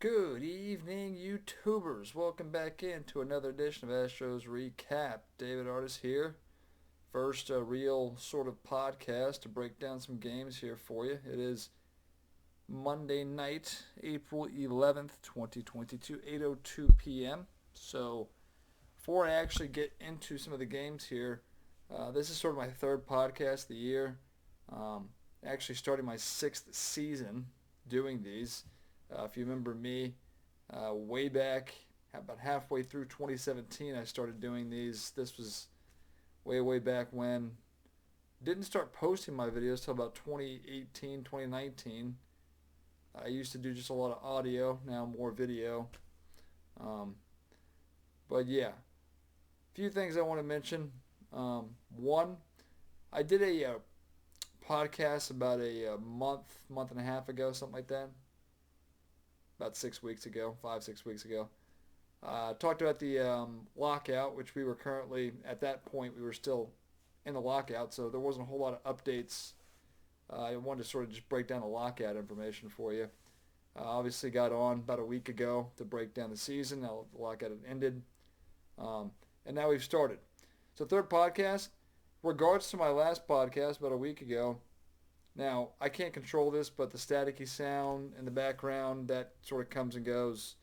Good evening, YouTubers. Welcome back into another edition of Astros Recap. David Artis here. First real sort of podcast to break down some games here for you. It is Monday night, April 11th, 2022, 8:02 p.m. So before I actually get into some of the games here, this is sort of my third podcast of the year. Um, Actually starting my sixth season doing these. If you remember me, way back about halfway through 2017, I started doing these. This was way back when. Didn't start posting my videos till about 2018, 2019. I used to do just a lot of audio, now more video. Um, but yeah, a few things I want to mention. One, I did a podcast about a month and a half ago, something like that. About 6 weeks ago, 5, 6 weeks ago. Talked about the lockout, which we were currently, at that point, we were still in the lockout, so there wasn't a whole lot of updates. I wanted to sort of just break down the lockout information for you. Obviously got on about a week ago to break down the season. Now the lockout had ended. And now we've started. So third podcast, regards to my last podcast about a week ago, now, I can't control this, but the staticky sound in the background, that sort of comes and goes.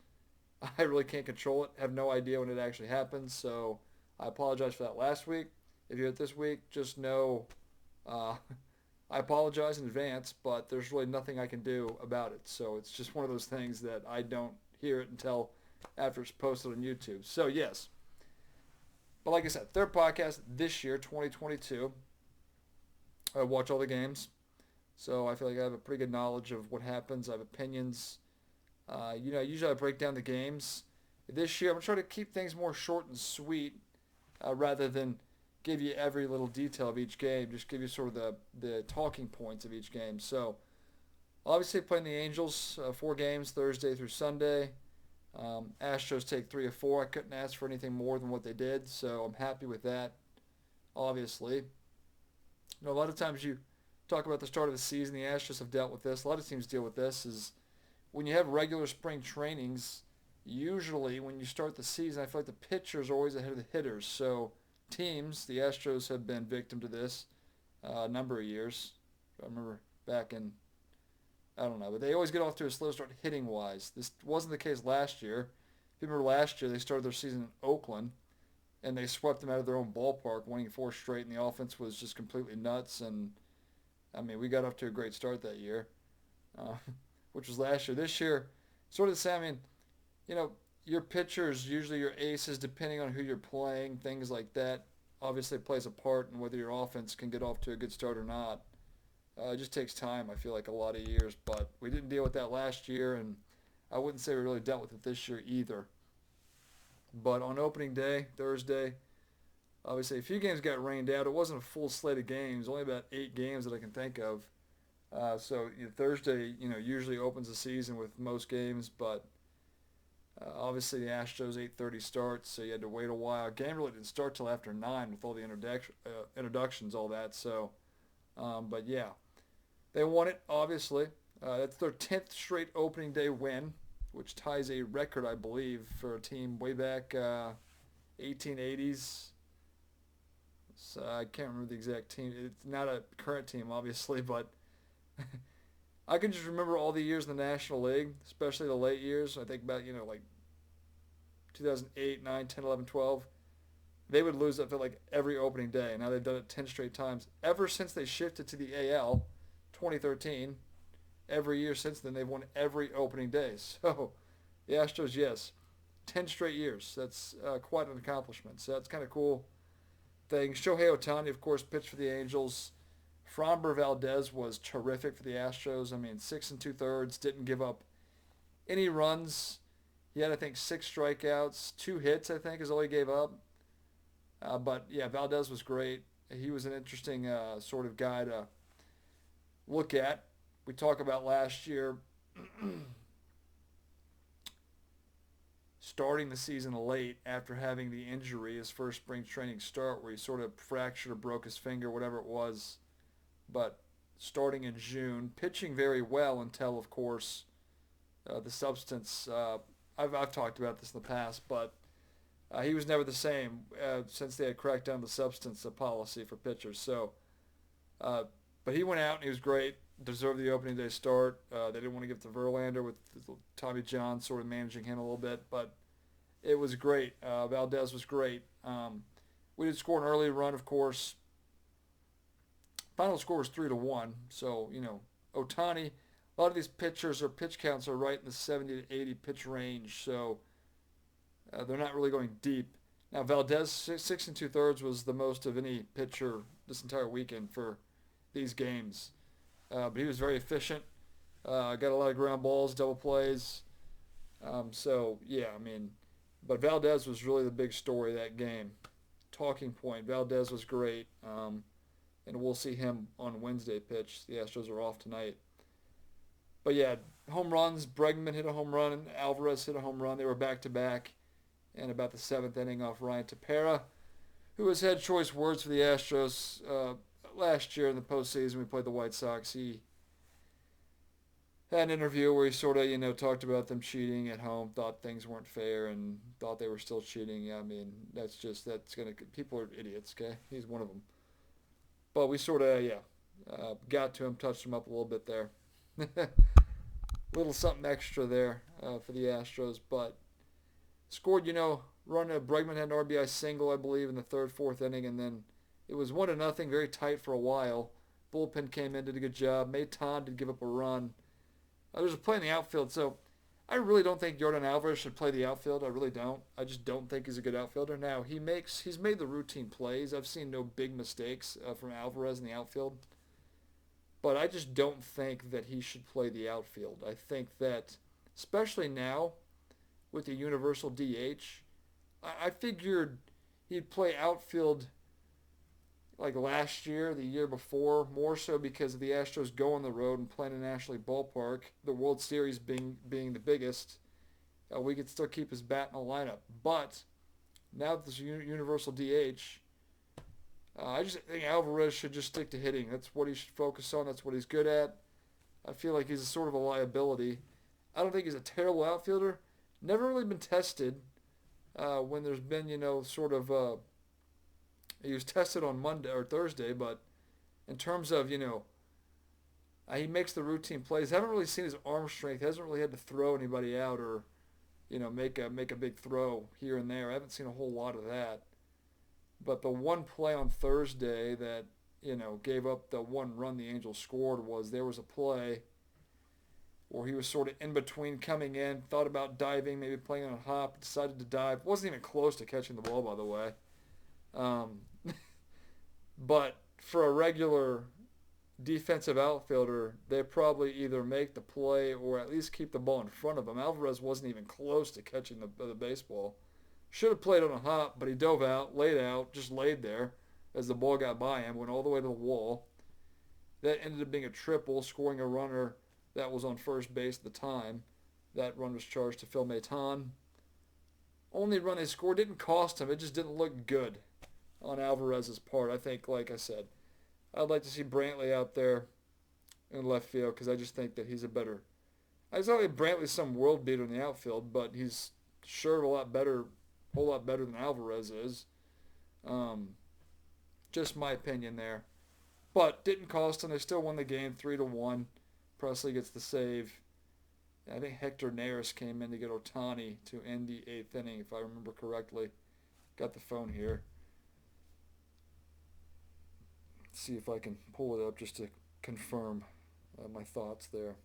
I really can't control it. I have no idea when it actually happens, so I apologize for that last week. If you hear it this week, just know uh, I apologize in advance, but there's really nothing I can do about it. So it's just one of those things that I don't hear it until after it's posted on YouTube. So, yes. But like I said, third podcast this year, 2022. I watch all the games. So I feel like I have a pretty good knowledge of what happens. I have opinions. Usually I break down the games. This year I'm trying to keep things more short and sweet rather than give you every little detail of each game. Just give you sort of the talking points of each game. So obviously playing the Angels, 4 games, Thursday through Sunday. Astros take 3 of 4. I couldn't ask for anything more than what they did, so I'm happy with that, obviously. A lot of times you talk about the start of the season. The Astros have dealt with this. A lot of teams deal with this. Is when you have regular spring trainings, usually when you start the season, I feel like the pitchers are always ahead of the hitters. So teams, the Astros have been victim to this a number of years. I remember back in, I don't know, but they always get off to a slow start hitting wise. This wasn't the case last year. If you remember last year, they started their season in Oakland and they swept them out of their own ballpark, winning 4 straight, and the offense was just completely nuts. And I mean, we got off to a great start that year, uh, which was last year. This year, sort of the same. I mean, your pitchers, usually your aces, depending on who you're playing, things like that, obviously plays a part in whether your offense can get off to a good start or not. It just takes time, I feel like, a lot of years. But we didn't deal with that last year, and I wouldn't say we really dealt with it this year either. But on opening day, Thursday, obviously a few games got rained out. It wasn't a full slate of games, only about 8 games that I can think of. Thursday, usually opens the season with most games, but obviously the Astros 8:30 starts, so you had to wait a while. Game really didn't start till after 9 with all the introductions, all that. So, but yeah, they won it. Obviously, that's their 10th straight opening day win, which ties a record, I believe, for a team way back 1880s. So I can't remember the exact team. It's not a current team, obviously, but I can just remember all the years in the National League, especially the late years. I think about, like 2008, 9, 10, 11, 12. They would lose, I feel like, every opening day. Now they've done it 10 straight times. Ever since they shifted to the AL, 2013, every year since then, they've won every opening day. So the Astros, yes, 10 straight years. That's quite an accomplishment. So that's kind of cool thing. Shohei Ohtani, of course, pitched for the Angels. Framber Valdez was terrific for the Astros. I mean, 6 2/3, didn't give up any runs. He had, I think, 6 strikeouts, 2 hits, I think, is all he gave up. But yeah, Valdez was great. He was an interesting sort of guy to look at. We talk about last year starting the season late after having the injury, his first spring training start, where he sort of fractured or broke his finger, whatever it was. But starting in June, pitching very well until, of course, the substance. I've talked about this in the past, but he was never the same since they had cracked down the substance policy for pitchers. So, uh, but he went out and he was great. Deserved the opening day start. They didn't want to give it to Verlander with Tommy John sort of managing him a little bit, but it was great. Valdez was great. We did score an early run, of course. Final score was 3-1. So Ohtani. A lot of these pitchers or pitch counts are right in the 70 to 80 pitch range. So they're not really going deep. Now Valdez 6 2/3 was the most of any pitcher this entire weekend for these games. But he was very efficient. Got a lot of ground balls, double plays. So yeah, I mean, but Valdez was really the big story of that game. Talking point. Valdez was great, and we'll see him on Wednesday pitch. The Astros are off tonight. But yeah, home runs. Bregman hit a home run, and Alvarez hit a home run. They were back to back, and about the seventh inning off Ryan Tepera, who has had choice words for the Astros last year in the postseason. We played the White Sox. He had an interview where he sort of talked about them cheating at home, thought things weren't fair, and thought they were still cheating. Yeah, I mean that's gonna people are idiots. Okay, he's one of them. But we sort of got to him, touched him up a little bit there. Little something extra there for the Astros, but scored, run Bregman had an RBI single, I believe, in the third, fourth inning, and then it was 1-0, very tight for a while. Bullpen came in, did a good job. Maton did give up a run. There's a play in the outfield, so I really don't think Jordan Alvarez should play the outfield. I really don't. I just don't think he's a good outfielder. Now he's made the routine plays. I've seen no big mistakes from Alvarez in the outfield. But I just don't think that he should play the outfield. I think that, especially now, with the universal DH, I figured he'd play outfield like last year, the year before, more so because of the Astros go on the road and play in a National League ballpark, the World Series being the biggest. We could still keep his bat in the lineup. But now that this universal DH, I just think Alvarez should just stick to hitting. That's what he should focus on. That's what he's good at. I feel like he's a sort of a liability. I don't think he's a terrible outfielder. Never really been tested when there's been, he was tested on Monday or Thursday, but in terms of, he makes the routine plays. Haven't really seen his arm strength. Hasn't really had to throw anybody out or, make a big throw here and there. I haven't seen a whole lot of that. But the one play on Thursday that, gave up the one run the Angels scored was there was a play where he was sort of in between coming in, thought about diving, maybe playing on a hop, decided to dive. Wasn't even close to catching the ball, by the way. But for a regular defensive outfielder, they probably either make the play or at least keep the ball in front of him. Alvarez wasn't even close to catching the baseball. Should have played on a hop, but he dove out, just laid there as the ball got by him, went all the way to the wall. That ended up being a triple, scoring a runner that was on first base at the time. That run was charged to Phil Maton. Only run they scored didn't cost him. It just didn't look good on Alvarez's part. I think, like I said, I'd like to see Brantley out there in left field because I just think that he's a better. I not think Brantley's some world beater in the outfield, but he's sure a whole lot better than Alvarez is. Just my opinion there. But didn't cost them. They still won the game 3-1. Presley gets the save. I think Hector Neris came in to get Ohtani to end the eighth inning, if I remember correctly. Got the phone here. Let's see if I can pull it up just to confirm my thoughts there.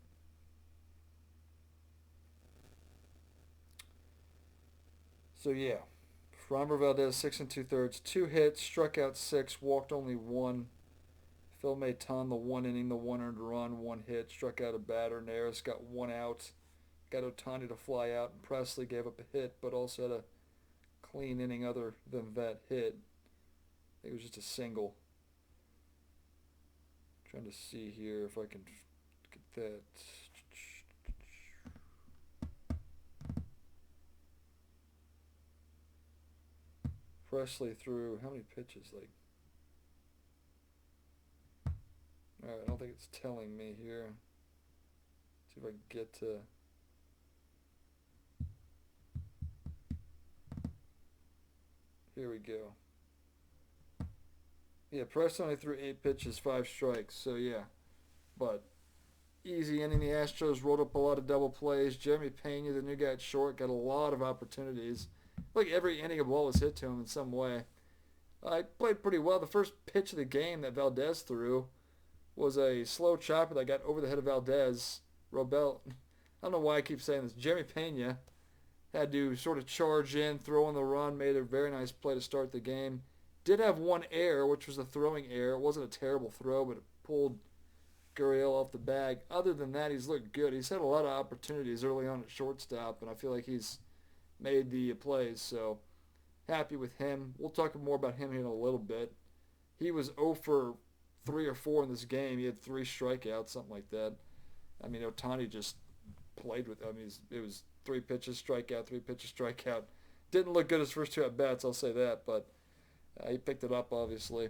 So yeah, Framber Valdez 6 2/3, 2 hits, struck out 6, walked only 1. Phil Maton the 1 inning, the 1 earned run, 1 hit, struck out a batter. Neris got 1 out, got Ohtani to fly out, and Presley gave up a hit, but also had a clean inning other than that hit. I think it was just a single. Trying to see here if I can get that. Presley threw how many pitches? Alright, I don't think it's telling me here. See if I can get to. Here we go. Yeah, Preston only threw 8 pitches, 5 strikes. So yeah, but easy inning. The Astros rolled up a lot of double plays. Jeremy Pena, the new guy at short, got a lot of opportunities. Like every inning, a ball was hit to him in some way. I played pretty well. The first pitch of the game that Valdez threw was a slow chopper that got over the head of Valdez. Robel, I don't know why I keep saying this. Jeremy Pena had to sort of charge in, throw on the run, made a very nice play to start the game. Did have one error, which was a throwing error. It wasn't a terrible throw, but it pulled Gurriel off the bag. Other than that, he's looked good. He's had a lot of opportunities early on at shortstop, and I feel like he's made the plays, so happy with him. We'll talk more about him here in a little bit. He was 0 for 3 or 4 in this game. He had 3 strikeouts, something like that. I mean, Ohtani just played with. I mean, it was 3 pitches, strikeout, 3 pitches, strikeout. Didn't look good his first 2 at bats, I'll say that, but he picked it up, obviously.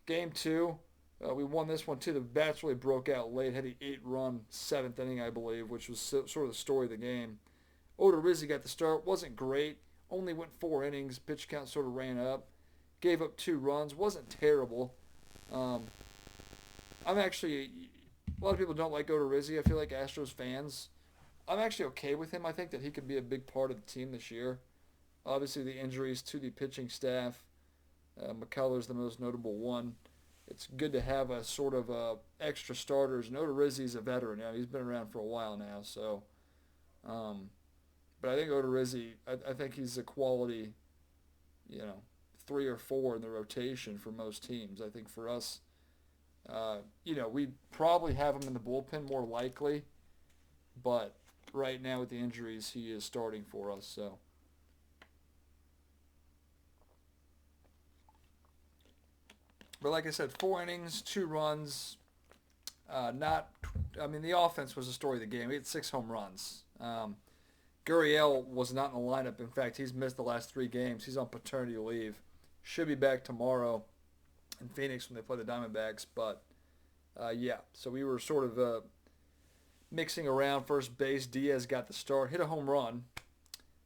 Game 2, we won this one too. The bats really broke out late. Had the 8-run 7th inning, I believe, which was sort of the story of the game. Odorizzi got the start. Wasn't great. Only went 4 innings. Pitch count sort of ran up. Gave up 2 runs. Wasn't terrible. I'm actually, a lot of people don't like Odorizzi. I feel like Astros fans, I'm actually okay with him. I think that he could be a big part of the team this year. Obviously, the injuries to the pitching staff. McCullers the most notable one. It's good to have a sort of extra starters. And Odorizzi's a veteran. You know, he's been around for a while now. So, but I think Odorizzi, I think he's a quality, 3 or 4 in the rotation for most teams. I think for us, we'd probably have him in the bullpen more likely, but right now with the injuries, he is starting for us. So, but like I said, 4 innings, 2 runs. The offense was the story of the game. We had 6 home runs. Gurriel was not in the lineup. In fact, he's missed the last 3 games. He's on paternity leave. Should be back tomorrow in Phoenix when they play the Diamondbacks. But, so we were sort of mixing around first base. Diaz got the start, hit a home run.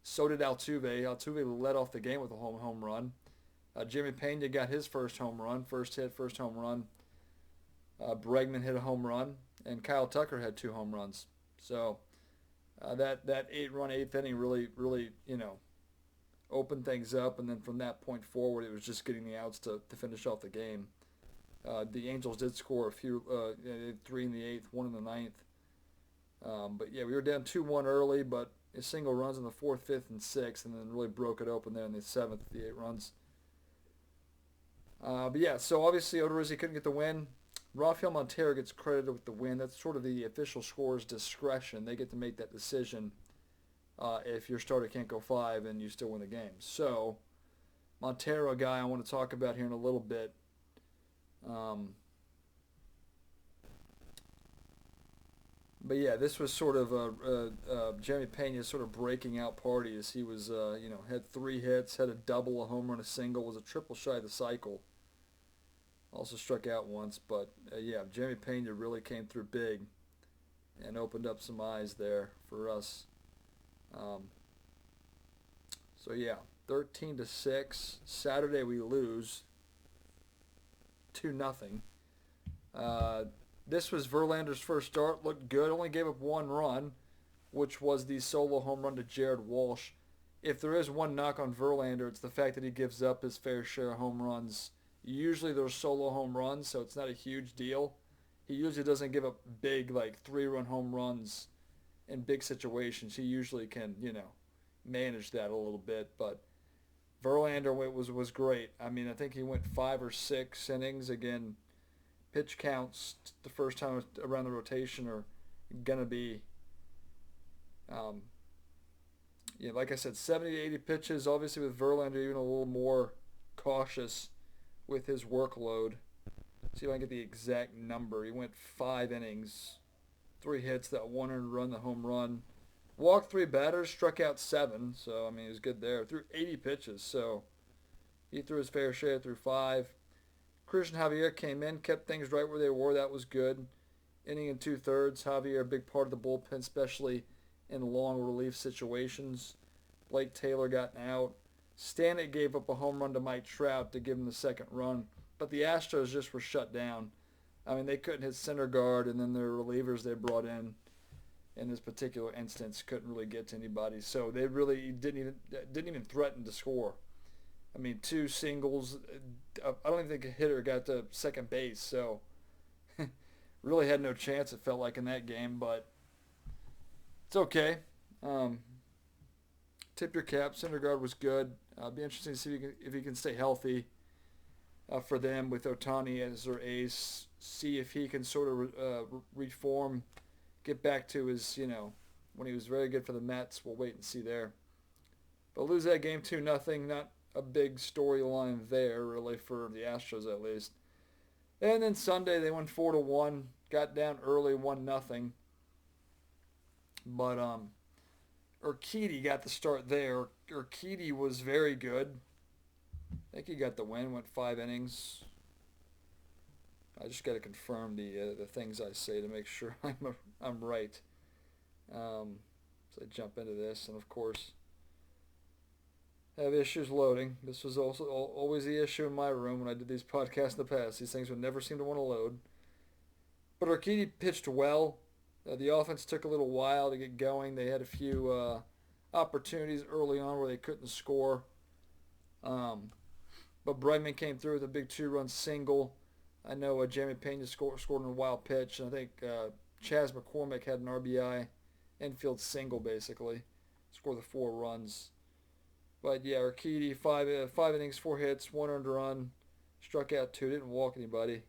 So did Altuve. Altuve led off the game with a home run. Jimmy Pena got his first home run, first hit, first home run. Bregman hit a home run, and Kyle Tucker had 2 home runs. So that 8-run 8th inning really, opened things up, and then from that point forward, it was just getting the outs to finish off the game. The Angels did score a few, 3 in the 8th, 1 in the 9th. But yeah, we were down 2-1 early, but a single runs in the 4th, 5th, and 6th, and then really broke it open there in the 7th, the 8 runs. So obviously Odorizzi couldn't get the win. Rafael Montero gets credited with the win. That's sort of the official score's discretion. They get to make that decision if your starter can't go 5 and you still win the game. So Montero, a guy I want to talk about here in a little bit. But yeah, this was sort of Jeremy Pena's sort of breaking out party as he was, had 3 hits, had a double, a home run, a single, was a triple shy of the cycle. Also struck out once, but Jeremy Pena really came through big and opened up some eyes there for us. 13-6. Saturday we lose 2-0. This was Verlander's first start. Looked good. Only gave up 1 run, which was the solo home run to Jared Walsh. If there is one knock on Verlander, it's the fact that he gives up his fair share of home runs. Usually they're solo home runs, so it's not a huge deal. He usually doesn't give up big, 3-run home runs in big situations. He usually can, manage that a little bit. But Verlander was great. I mean, I think he went 5 or 6 innings. Again, pitch counts the first time around the rotation are going to be, like I said, 70 to 80 pitches. Obviously with Verlander, even a little more cautious with his workload. See if I can get the exact number. He went 5 innings, 3 hits, that 1 earned run, the home run. Walked 3 batters, struck out 7. So, he was good there. Threw 80 pitches. So, he threw his fair share through 5. Christian Javier came in, kept things right where they were. That was good. Inning and 2/3. Javier, a big part of the bullpen, especially in long relief situations. Blake Taylor got out. Stanek gave up a home run to Mike Trout to give him the second run, but the Astros just were shut down. I mean, they couldn't hit center guard, and then their relievers they brought in this particular instance couldn't really get to anybody. So they really didn't even threaten to score. I mean, two singles. I don't even think a hitter got to second base. So really had no chance. It felt like in that game, but it's okay. Tip your cap. Syndergaard was good. Be interesting to see if he can stay healthy for them with Ohtani as their ace. See if he can sort of reform, get back to his, when he was very good for the Mets. We'll wait and see there. But lose that game 2-0. Not a big storyline there, really, for the Astros at least. And then Sunday they won 4-1. Got down early 1-0. But Urquidy got the start there. Urquidy was very good. I think he got the win. Went 5 innings. I just got to confirm the things I say to make sure I'm right. So I jump into this, and of course, have issues loading. This was also always the issue in my room when I did these podcasts in the past. These things would never seem to want to load. But Urquidy pitched well. The offense took a little while to get going. They had a few opportunities early on where they couldn't score. But Bregman came through with a big 2-run single. I know Jeremy Pena scored on a wild pitch. And I think Chas McCormick had an RBI infield single, basically. Scored the 4 runs. But yeah, Urquidy, 5 innings, 4 hits, 1 earned run. Struck out 2, didn't walk anybody.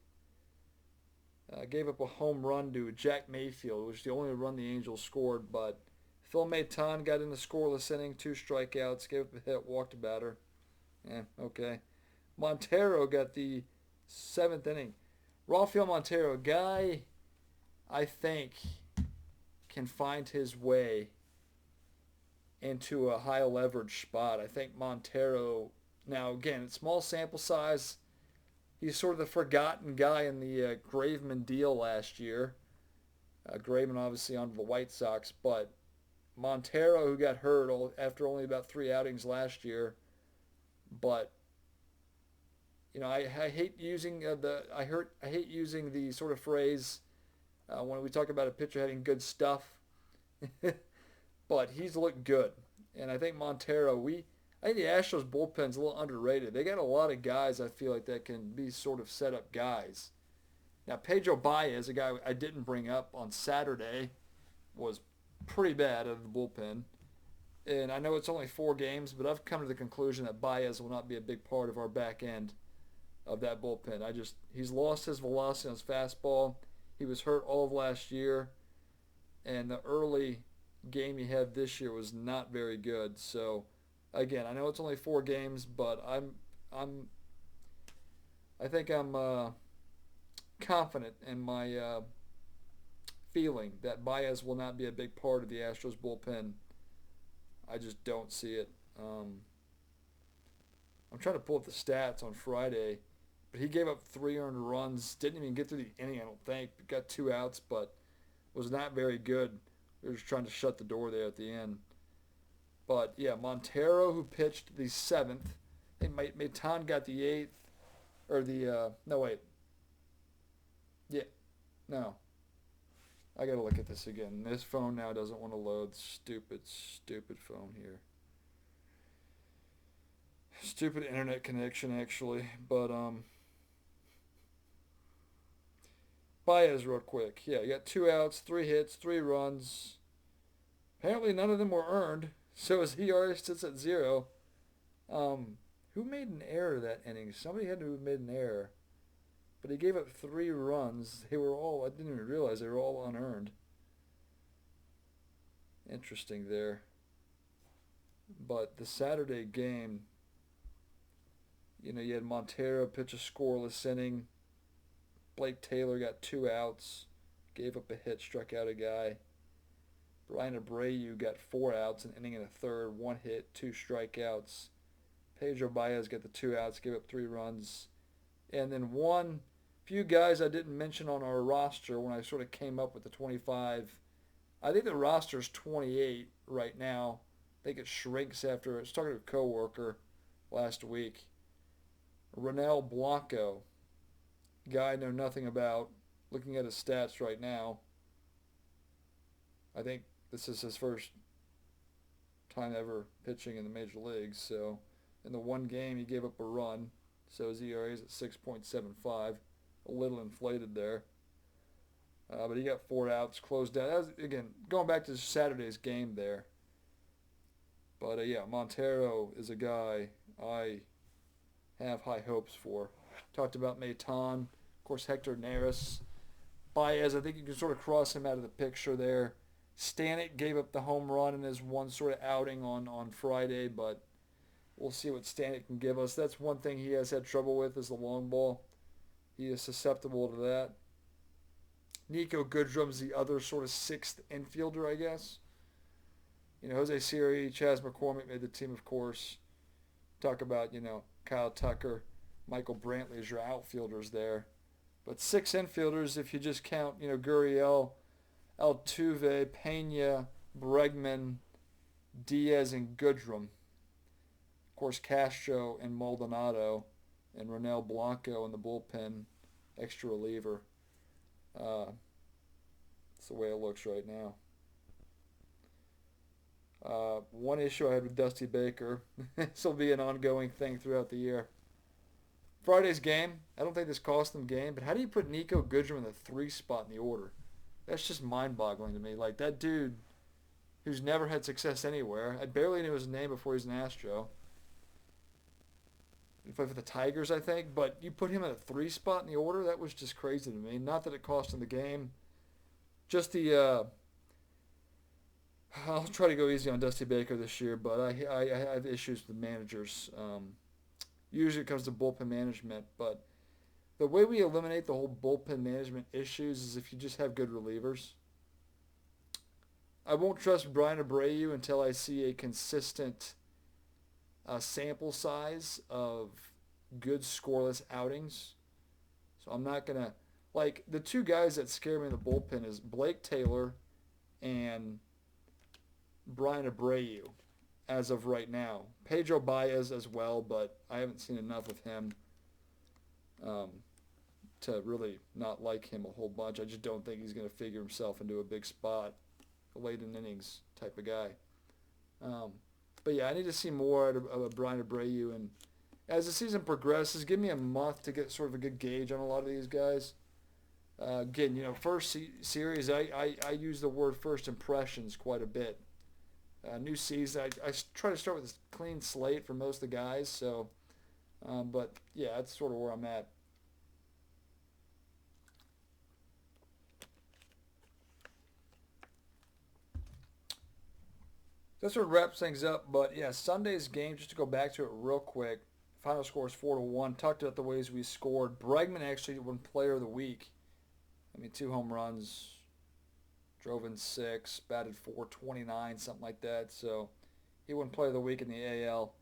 Gave up a home run to Jack Mayfield, which is the only run the Angels scored. But Phil Maton got in the scoreless inning, 2 strikeouts, gave up a hit, walked a batter. Okay. Montero got the 7th inning. Rafael Montero, a guy I think can find his way into a high leverage spot. I think Montero, now again, it's small sample size. He's sort of the forgotten guy in the Graveman deal last year. Graveman obviously onto the White Sox, but Montero, who got hurt after only about 3 outings last year, but I hate using I hate using the sort of phrase when we talk about a pitcher having good stuff, but he's looked good, and I think Montero. I think the Astros bullpen's a little underrated. They got a lot of guys I feel like that can be sort of set up guys. Now Pedro Baez, a guy I didn't bring up on Saturday, was pretty bad out of the bullpen. And I know it's only 4 games, but I've come to the conclusion that Baez will not be a big part of our back end of that bullpen. He's lost his velocity on his fastball. He was hurt all of last year, and the early game he had this year was not very good. So again, I know it's only 4 games, but I think I'm confident in my feeling that Baez will not be a big part of the Astros bullpen. I just don't see it. I'm trying to pull up the stats on Friday, but he gave up 3 earned runs. Didn't even get through the inning, I don't think. Got 2 outs, but was not very good. We were just trying to shut the door there at the end. But yeah, Montero, who pitched the 7th. I think Maton got the 8th, or the no wait. Yeah, no. I gotta look at this again. This phone now doesn't want to load. Stupid phone here. Stupid internet connection, actually. But Baez real quick. Yeah, he got 2 outs, 3 hits, 3 runs. Apparently none of them were earned. So his ERA sits at 0. Who made an error that inning? Somebody had to have made an error. But he gave up 3 runs. I didn't even realize they were all unearned. Interesting there. But the Saturday game, you had Montero pitch a scoreless inning. Blake Taylor got 2 outs, gave up a hit, struck out a guy. Brian Abreu got 4 outs, an inning and a third, 1 hit, 2 strikeouts. Pedro Baez got the 2 outs, gave up 3 runs. And then few guys I didn't mention on our roster when I sort of came up with the 25. I think the roster's 28 right now. I think it shrinks after, I was talking to a coworker. last week. Ronel Blanco, guy I know nothing about. Looking at his stats right now, I think this is his first time ever pitching in the major leagues. So in the one game, he gave up a run. So his ERA is at 6.75, a little inflated there. But he got 4 outs, closed out. That was, again, going back to Saturday's game there. But yeah, Montero is a guy I have high hopes for. Talked about Maton, of course, Hector Neris. Baez, I think you can sort of cross him out of the picture there. Stanek gave up the home run in his one sort of outing on Friday, but we'll see what Stanek can give us. That's one thing he has had trouble with is the long ball. He is susceptible to that. Nico Goodrum's the other sort of sixth infielder, I guess. Jose Siri, Chas McCormick made the team, of course. Talk about, Kyle Tucker, Michael Brantley as your outfielders there. But six infielders, if you just count, Gurriel, Altuve, Pena, Bregman, Diaz, and Goodrum. Of course, Castro and Maldonado and Ronel Blanco in the bullpen, extra reliever. That's the way it looks right now. One issue I had with Dusty Baker. This will be an ongoing thing throughout the year. Friday's game, I don't think this cost them game, but how do you put Nico Goodrum in the 3 spot in the order? That's just mind-boggling to me. Like, that dude who's never had success anywhere. I barely knew his name before he was an Astro. He played for the Tigers, I think, but you put him in a 3 spot in the order? That was just crazy to me. Not that it cost him the game. Just the... I'll try to go easy on Dusty Baker this year, but I have issues with managers. Usually it comes to bullpen management, but the way we eliminate the whole bullpen management issues is if you just have good relievers. I won't trust Brian Abreu until I see a consistent sample size of good scoreless outings. So I'm not going to... Like, the two guys that scare me in the bullpen is Blake Taylor and Brian Abreu as of right now. Pedro Baez as well, but I haven't seen enough of him to really not like him a whole bunch. I just don't think he's going to figure himself into a big spot, a late in innings type of guy. But yeah, I need to see more out of Brian Abreu, and as the season progresses, give me a month to get sort of a good gauge on a lot of these guys. Again, first series, I use the word first impressions quite a bit. New season, I try to start with a clean slate for most of the guys. So, but yeah, that's sort of where I'm at. That sort of wraps things up. But yeah, Sunday's game, just to go back to it real quick. Final score is 4-1. Talked about the ways we scored. Bregman actually won Player of the Week. 2 home runs, drove in 6, batted .429, something like that. So he won Player of the Week in the AL.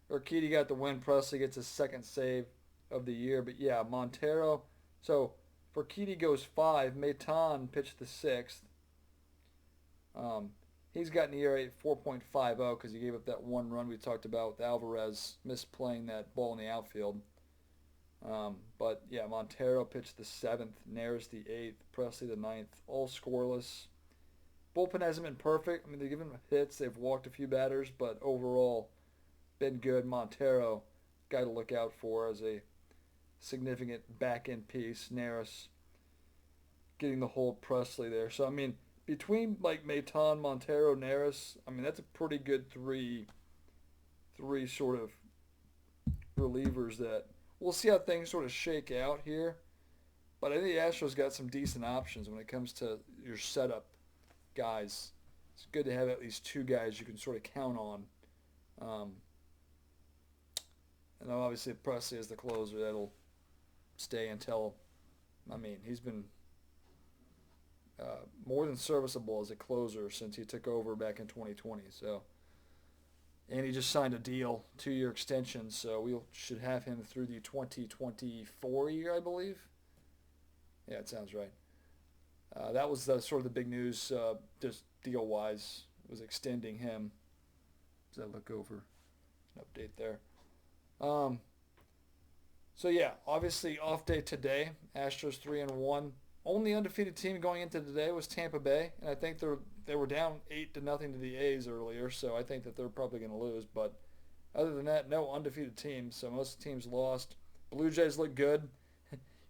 Urquidy got the win. Presley gets his second save of the year. But yeah, Montero. So Urquidy goes 5. Maton pitched the 6th. He's got an ERA at 4.50 because he gave up that 1 run we talked about with Alvarez misplaying that ball in the outfield. But yeah, Montero pitched the 7th, Neris the 8th, Presley the 9th, all scoreless. Bullpen hasn't been perfect. They've given him hits, they've walked a few batters, but overall, been good. Montero, guy to look out for as a significant back-end piece. Neris getting the hold Presley there. So, between like Maton, Montero, Neris, that's a pretty good three sort of relievers that we'll see how things sort of shake out here. But I think the Astros got some decent options when it comes to your setup guys. It's good to have at least 2 guys you can sort of count on. And obviously Presley as the closer, that'll stay until, he's been more than serviceable as a closer since he took over back in 2020. So, and he just signed a deal, 2-year extension, so we should have him through the 2024 year, I believe. Yeah, it sounds right. That was sort of the big news, just deal-wise, was extending him. Does that look over? An update there. Um, so yeah, obviously off day today. Astros 3-1. Only undefeated team going into today was Tampa Bay, and I think they were down 8-0 to the A's earlier, so I think that they're probably going to lose. But other than that, no undefeated teams, so most teams lost. Blue Jays look good.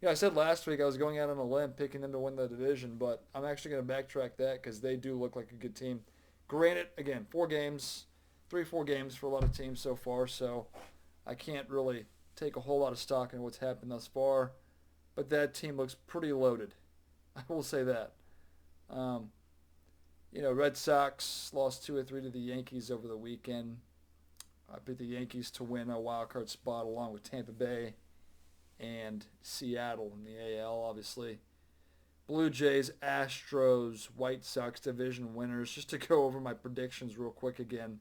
I said last week I was going out on a limb picking them to win the division, but I'm actually going to backtrack that because they do look like a good team. Granted, again, 4 games, 4 games for a lot of teams so far, so I can't really take a whole lot of stock in what's happened thus far. But that team looks pretty loaded. I will say that. Um, Red Sox lost 2 or 3 to the Yankees over the weekend. I picked the Yankees to win a wild card spot along with Tampa Bay and Seattle in the AL, obviously. Blue Jays, Astros, White Sox division winners. Just to go over my predictions real quick again.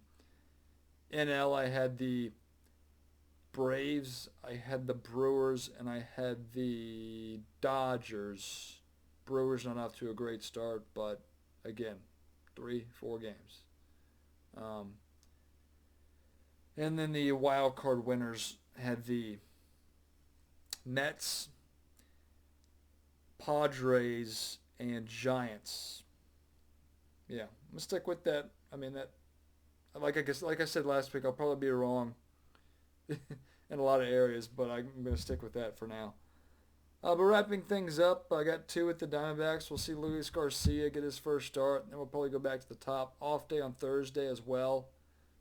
NL, I had the Braves, I had the Brewers, and I had the Dodgers. Brewers not off to a great start, but again, 4 games. Um, and then the wild card winners had the Mets, Padres, and Giants. Yeah, I'm gonna stick with that. I mean that, like I said last week, I'll probably be wrong in a lot of areas, but I'm gonna stick with that for now. But wrapping things up, I got 2 with the Diamondbacks. We'll see Luis Garcia get his first start. Then we'll probably go back to the top. Off day on Thursday as well.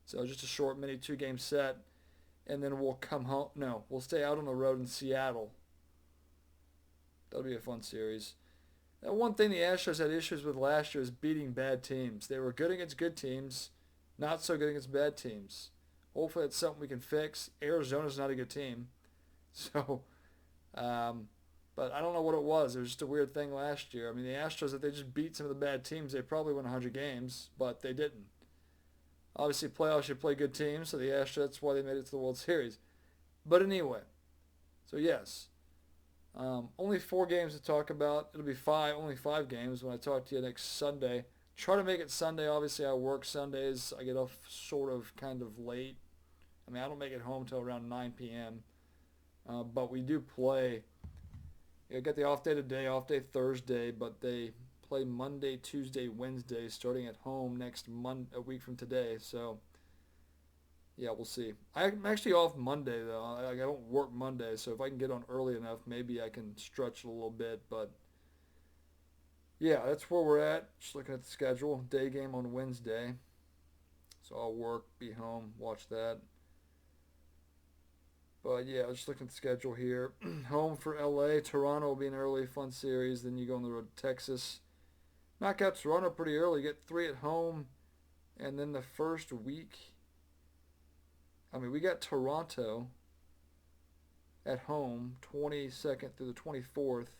So just a short mini 2-game set. And then we'll come home. No, we'll stay out on the road in Seattle. That'll be a fun series. Now, one thing the Astros had issues with last year is beating bad teams. They were good against good teams, not so good against bad teams. Hopefully that's something we can fix. Arizona's not a good team. So, but I don't know what it was. It was just a weird thing last year. I mean, the Astros, if they just beat some of the bad teams, they probably win 100 games, but they didn't. Obviously, playoffs should play good teams, so the Astros, that's why they made it to the World Series. But anyway, so yes, only 4 games to talk about. It'll be only 5 games when I talk to you next Sunday. Try to make it Sunday. Obviously, I work Sundays. I get off sort of kind of late. I mean, I don't make it home till around 9 p.m., but we do play. I got the off day today, off day Thursday, but they play Monday, Tuesday, Wednesday, starting at home next a week from today. So, yeah, we'll see. I'm actually off Monday, though. I don't work Monday, so if I can get on early enough, maybe I can stretch a little bit. But, yeah, that's where we're at. Just looking at the schedule. Day game on Wednesday. So I'll work, be home, watch that. But yeah, just looking at the schedule here. Home for LA. Toronto will be an early fun series. Then you go on the road to Texas. Knock out Toronto pretty early. Get 3 at home. And then the first week, I mean, we got Toronto at home, 22nd through the 24th.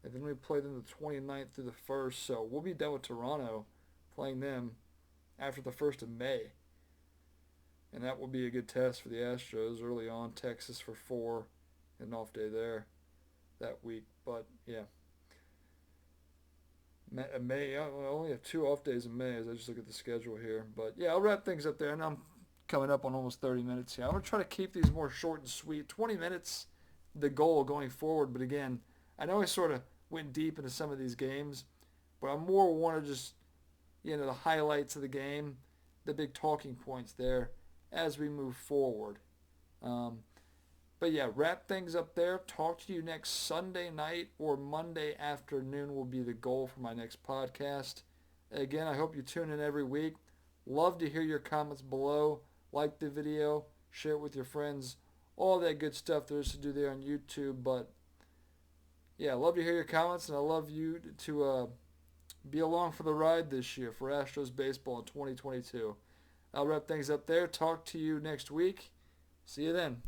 And then we play them the 29th through the 1st. So we'll be done with Toronto, playing them after the 1st of May. And that will be a good test for the Astros early on. Texas for 4, an off day there that week. But, yeah. May, I only have 2 off days in May as I just look at the schedule here. But, yeah, I'll wrap things up there. And I'm coming up on almost 30 minutes here. I'm going to try to keep these more short and sweet. 20 minutes, the goal going forward. But, again, I know I sort of went deep into some of these games. But I more want to just, the highlights of the game, the big talking points there as we move forward. But yeah, wrap things up there. Talk to you next Sunday night or Monday afternoon will be the goal for my next podcast. Again, I hope you tune in every week. Love to hear your comments below. Like the video, share it with your friends, all that good stuff there is to do there on YouTube. But yeah, love to hear your comments, and I love you to be along for the ride this year for Astros baseball in 2022. I'll wrap things up there. Talk to you next week. See you then.